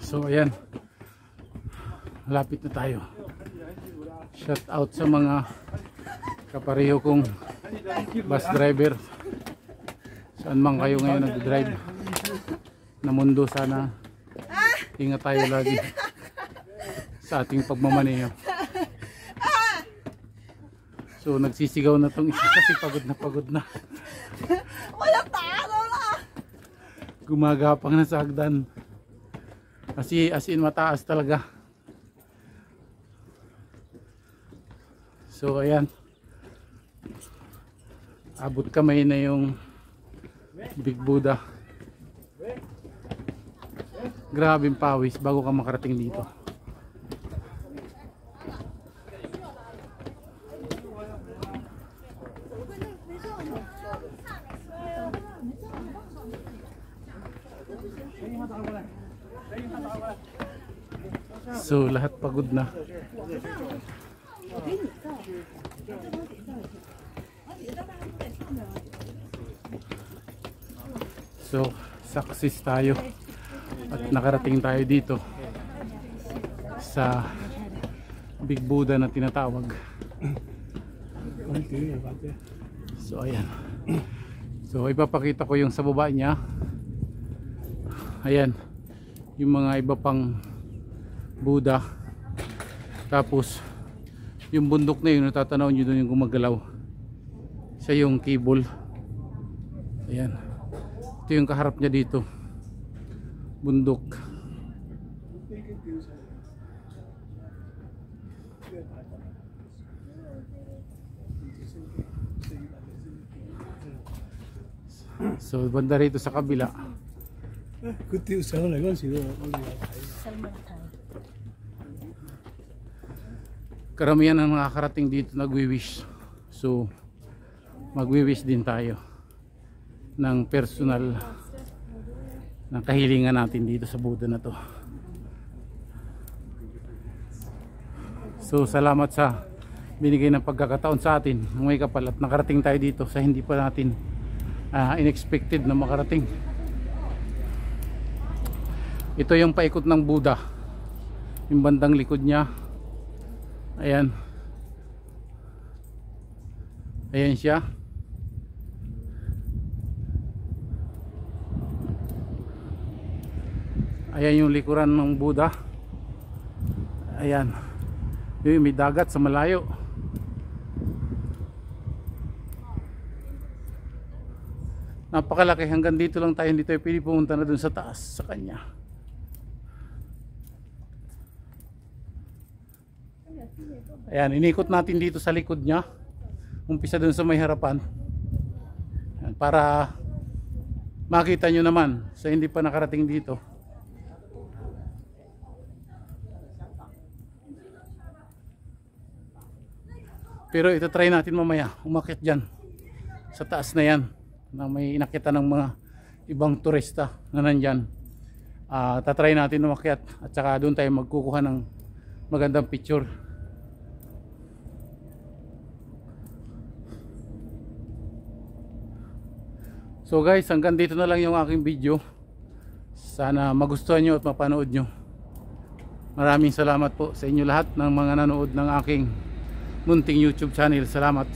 So ayan, malapit na tayo. Shout out sa mga kapareho kong bus driver, saan man kayo ngayon nag-drive na mundo. Sana ingat tayo lagi sa ating pagmamaneho. So nagsisigaw na tong isa kasi pagod na. Walang tao na. Gumagapang na sa hagdan. Kasi as in mataas talaga. So ayan, abot kamay na yung Big Buddha. Grabing pawis bago ka makarating dito. So lahat pagod na. So success tayo at nakarating tayo dito sa Big Buddha na tinatawag. So ayan. So ipapakita ko yung sa baba niya. Ayan, yung mga iba pang Buddha. Tapos yung bundok na yun, natatanaw nyo doon yung gumagalaw. Siya yung cable. Ayan, ito yung kaharap niya dito, bundok. So banda rito sa kabila, karamihan ang nakakarating dito nagwi-wish. So magwi-wish din tayo ng personal ng kahilingan natin dito sa Buddha na to. So salamat sa binigay ng pagkakataon sa atin ng may kapal at nakarating tayo dito sa hindi pa natin unexpected na makarating. Ito yung paikot ng Buddha, yung bandang likod niya. Ayan, ayan siya. Ayan yung likuran ng Buddha. Ayan, yung may dagat sa malayo. Napakalaki, hanggang dito lang tayo, hindi tayo pwede pumunta na dun sa taas sa kanya. Ayan, inikot natin dito sa likod niya, umpisa dun sa may harapan. Ayan, para makita nyo naman sa hindi pa nakarating dito. Pero ito try natin mamaya umakyat dyan sa taas na yan, na may inakita ng mga ibang turista na nandyan. Tatry natin umakyat at saka doon tayo magkukuha ng magandang picture. So guys, hanggang dito na lang yung aking video. Sana magustuhan nyo at mapanood nyo. Maraming salamat po sa inyo lahat ng mga nanood ng aking munting YouTube channel. Salamat.